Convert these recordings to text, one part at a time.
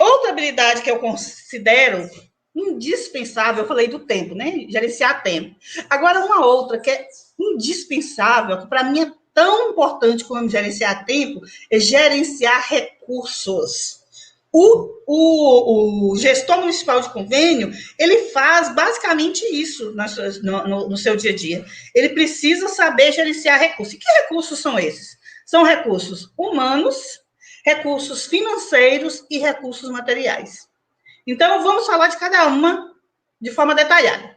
Outra habilidade que eu considero indispensável, eu falei do tempo, né? Gerenciar tempo. Agora, uma outra que é indispensável, que para mim é tão importante como gerenciar tempo, é gerenciar recursos. O gestor municipal de convênio, ele faz basicamente isso no seu dia a dia. Ele precisa saber gerenciar recursos. E que recursos são esses? São recursos humanos, recursos financeiros e recursos materiais. Então, vamos falar de cada uma de forma detalhada.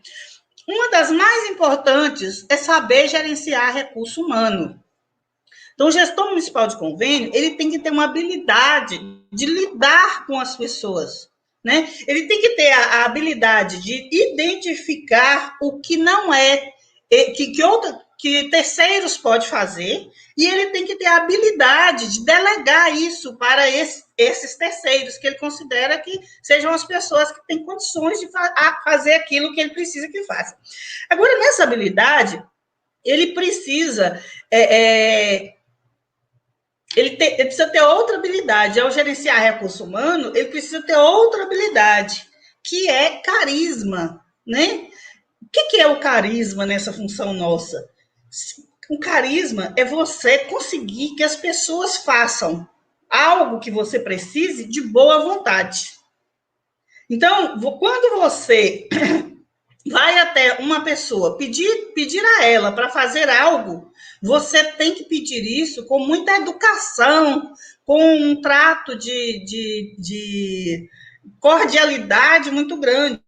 Uma das mais importantes é saber gerenciar recurso humano. Então, o gestor municipal de convênio, ele tem que ter uma habilidade de lidar com as pessoas, né? Ele tem que ter a habilidade de identificar o que não é, que terceiros pode fazer, e ele tem que ter a habilidade de delegar isso para esses terceiros, que ele considera que sejam as pessoas que têm condições de fazer aquilo que ele precisa que faça. Agora, nessa habilidade, ele precisa ele precisa ter outra habilidade. Ao gerenciar recurso humano, ele precisa ter outra habilidade, que é carisma, né? O que é o carisma nessa função nossa? O carisma é você conseguir que as pessoas façam algo que você precise de boa vontade. Então, quando você vai até uma pessoa, pedir a ela para fazer algo, você tem que pedir isso com muita educação, com um trato de cordialidade muito grande.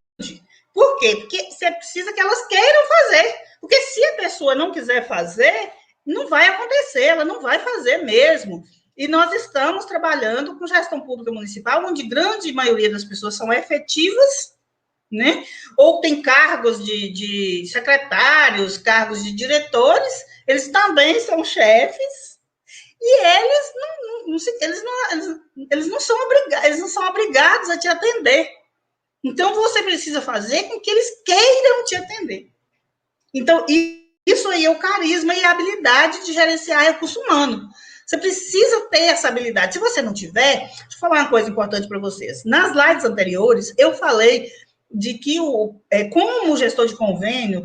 Por quê? Porque você precisa que elas queiram fazer. Porque se a pessoa não quiser fazer, não vai acontecer, ela não vai fazer mesmo. E nós estamos trabalhando com gestão pública municipal, onde grande maioria das pessoas são efetivas, né? Ou tem cargos de secretários, cargos de diretores, eles também são chefes, e eles não são obrigados a te atender. Então, você precisa fazer com que eles queiram te atender. Então, isso aí é o carisma e a habilidade de gerenciar recurso humano. Você precisa ter essa habilidade. Se você não tiver, deixa eu falar uma coisa importante para vocês. Nas lives anteriores, eu falei de que como o gestor de convênio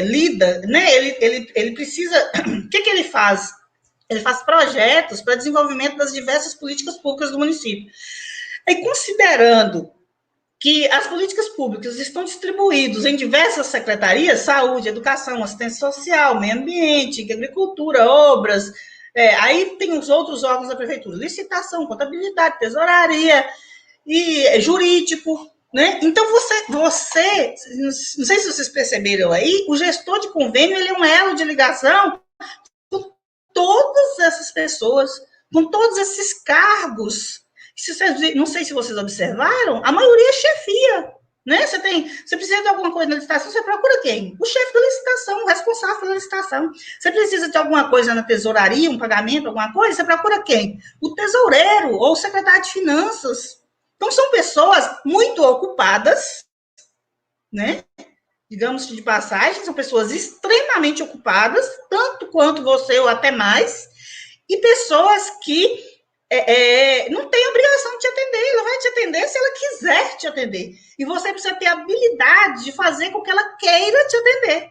lida, né? Ele precisa. O que ele faz? Ele faz projetos para desenvolvimento das diversas políticas públicas do município. E considerando que as políticas públicas estão distribuídas em diversas secretarias, saúde, educação, assistência social, meio ambiente, agricultura, obras, aí tem os outros órgãos da prefeitura, licitação, contabilidade, tesouraria e jurídico, né? Então, não sei se vocês perceberam aí, o gestor de convênio, ele é um elo de ligação com todas essas pessoas, com todos esses cargos. Não sei se vocês observaram, a maioria é chefia, né? Você precisa de alguma coisa na licitação, você procura quem? O chefe da licitação, o responsável pela licitação. Você precisa de alguma coisa na tesouraria, um pagamento, alguma coisa, você procura quem? O tesoureiro ou o secretário de finanças. Então, são pessoas muito ocupadas, né? Digamos de passagem, são pessoas extremamente ocupadas, tanto quanto você ou até mais, e pessoas que não tem obrigação de te atender, ela vai te atender se ela quiser te atender. E você precisa ter a habilidade de fazer com que ela queira te atender.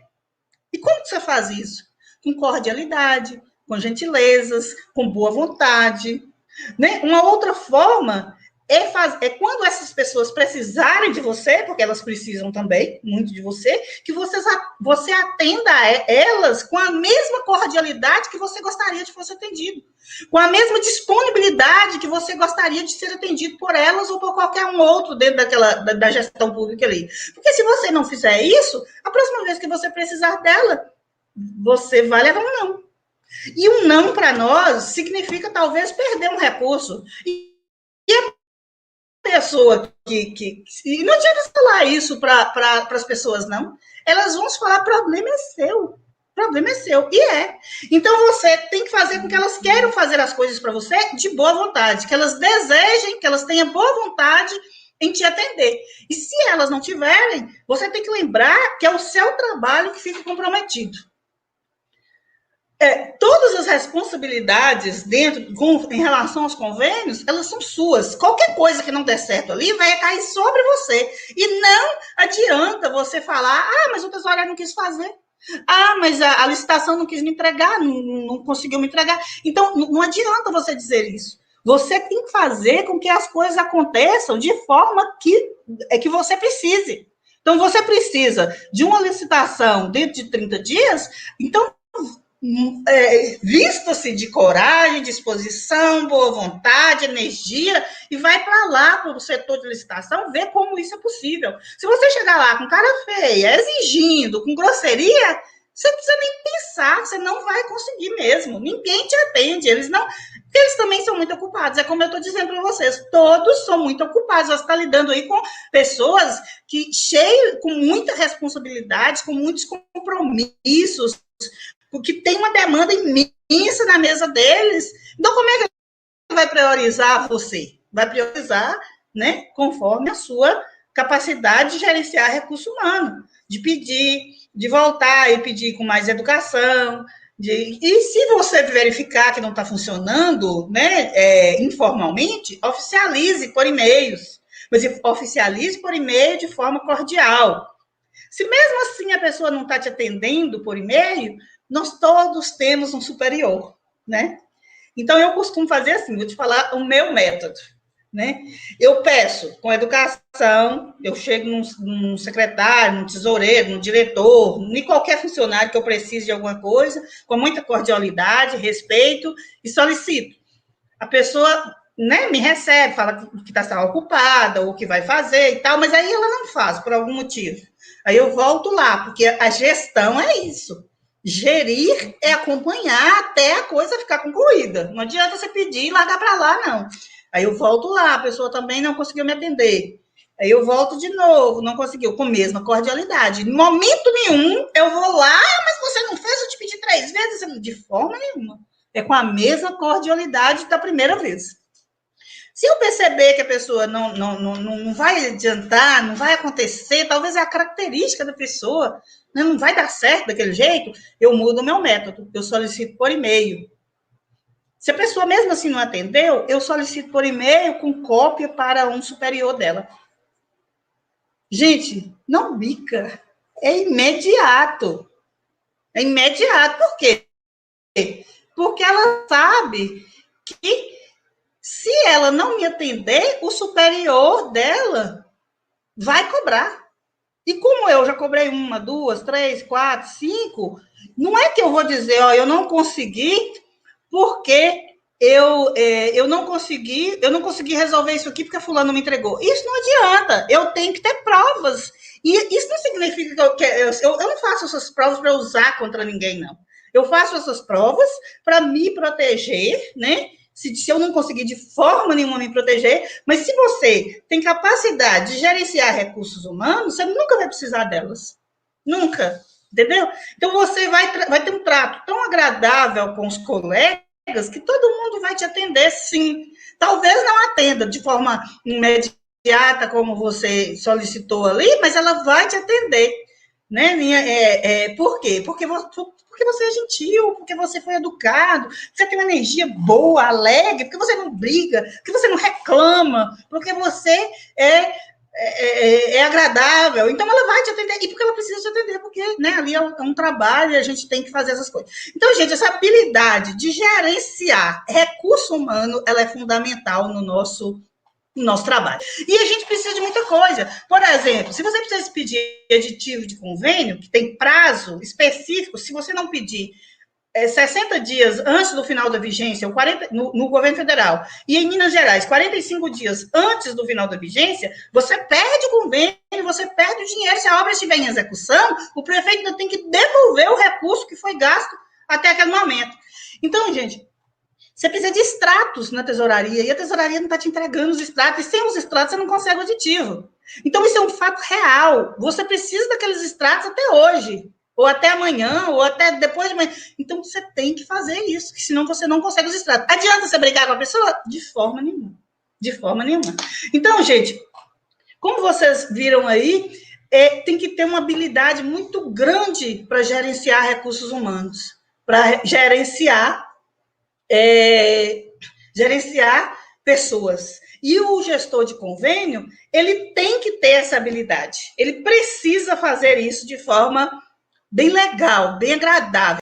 E como que você faz isso? Com cordialidade, com gentilezas, com boa vontade. Né? Uma outra forma é quando essas pessoas precisarem de você, porque elas precisam também muito de você, que você atenda elas com a mesma cordialidade que você gostaria de fosse atendido, com a mesma disponibilidade que você gostaria de ser atendido por elas ou por qualquer um outro dentro da gestão pública ali. Porque se você não fizer isso, a próxima vez que você precisar dela, você vai levar um não. E um não para nós significa talvez perder um recurso. E a pessoa e não adianta falar isso para as pessoas, não. Elas vão falar: problema é seu. Problema é seu. E é. Então você tem que fazer com que elas queiram fazer as coisas para você de boa vontade, que elas desejem, que elas tenham boa vontade em te atender. E se elas não tiverem, você tem que lembrar que é o seu trabalho que fica comprometido. todas as responsabilidades em relação aos convênios, elas são suas. Qualquer coisa que não der certo ali vai cair sobre você. E não adianta você falar, mas o tesouro não quis fazer. Mas a licitação não quis me entregar, não conseguiu me entregar. Então, não adianta você dizer isso. Você tem que fazer com que as coisas aconteçam de forma que você precise. Então, você precisa de uma licitação dentro de 30 dias, então vista-se de coragem, disposição, boa vontade, energia, e vai para lá, para o setor de licitação, ver como isso é possível. Se você chegar lá com cara feia, exigindo, com grosseria, você não precisa nem pensar, você não vai conseguir mesmo. Ninguém te atende, eles também são muito ocupados. É como eu estou dizendo para vocês, todos são muito ocupados. Você está lidando aí com pessoas com muita responsabilidade, com muitos compromissos, porque tem uma demanda imensa na mesa deles. Então, como é que ele vai priorizar você? Vai priorizar, né, conforme a sua capacidade de gerenciar recurso humano, de pedir, de voltar e pedir com mais educação. E se você verificar que não está funcionando, né, informalmente, oficialize por e-mails. Mas oficialize por e-mail de forma cordial. Se mesmo assim a pessoa não está te atendendo por e-mail, nós todos temos um superior, né? Então, eu costumo fazer assim, vou te falar o meu método, né? Eu peço com educação, eu chego num secretário, num tesoureiro, num diretor, em qualquer funcionário que eu precise de alguma coisa, com muita cordialidade, respeito, e solicito. A pessoa, né, me recebe, fala que está ocupada, ou que vai fazer e tal, mas aí ela não faz, por algum motivo. Aí eu volto lá, porque a gestão é isso. Gerir é acompanhar até a coisa ficar concluída. Não adianta você pedir e largar para lá, não. Aí eu volto lá, a pessoa também não conseguiu me atender. Aí eu volto de novo, não conseguiu, com a mesma cordialidade. Em momento nenhum, eu vou lá, mas você não fez, eu te pedi 3 vezes. De forma nenhuma. É com a mesma cordialidade da primeira vez. Se eu perceber que a pessoa não vai adiantar, não vai acontecer, talvez é a característica da pessoa, né, não vai dar certo daquele jeito, eu mudo o meu método, eu solicito por e-mail. Se a pessoa mesmo assim não atendeu, eu solicito por e-mail com cópia para um superior dela. Gente, não bica, é imediato. É imediato, por quê? Porque ela sabe que se ela não me atender, o superior dela vai cobrar. E como eu já cobrei 1, 2, 3, 4, 5, não é que eu vou dizer, eu não consegui porque eu não consegui resolver isso aqui porque fulano me entregou. Isso não adianta, eu tenho que ter provas. E isso não significa que eu não faço essas provas para usar contra ninguém, não. Eu faço essas provas para me proteger, né? Se eu não conseguir de forma nenhuma me proteger, mas se você tem capacidade de gerenciar recursos humanos, você nunca vai precisar delas. Nunca. Entendeu? Então você vai ter um trato tão agradável com os colegas que todo mundo vai te atender, sim. Talvez não atenda de forma imediata, como você solicitou ali, mas ela vai te atender. Né? Por quê? Porque você é gentil, porque você foi educado, você tem uma energia boa, alegre, porque você não briga, porque você não reclama, porque você é agradável. Então, ela vai te atender, e porque ela precisa te atender, porque, né, ali é um trabalho e a gente tem que fazer essas coisas. Então, gente, essa habilidade de gerenciar recurso humano, ela é fundamental no nosso trabalho. E a gente precisa de muita coisa. Por exemplo, se você precisa pedir aditivo de convênio, que tem prazo específico, se você não pedir 60 dias antes do final da vigência, no governo federal, e em Minas Gerais, 45 dias antes do final da vigência, você perde o convênio, você perde o dinheiro. Se a obra estiver em execução, o prefeito ainda tem que devolver o recurso que foi gasto até aquele momento. Então, gente, você precisa de extratos na tesouraria, e a tesouraria não está te entregando os extratos, e sem os extratos você não consegue o aditivo. Então, isso é um fato real. Você precisa daqueles extratos até hoje, ou até amanhã, ou até depois de amanhã. Então, você tem que fazer isso, senão você não consegue os extratos. Adianta você brigar com a pessoa? De forma nenhuma. De forma nenhuma. Então, gente, como vocês viram aí, tem que ter uma habilidade muito grande para gerenciar recursos humanos. para gerenciar pessoas. E o gestor de convênio, ele tem que ter essa habilidade. Ele precisa fazer isso de forma bem legal, bem agradável.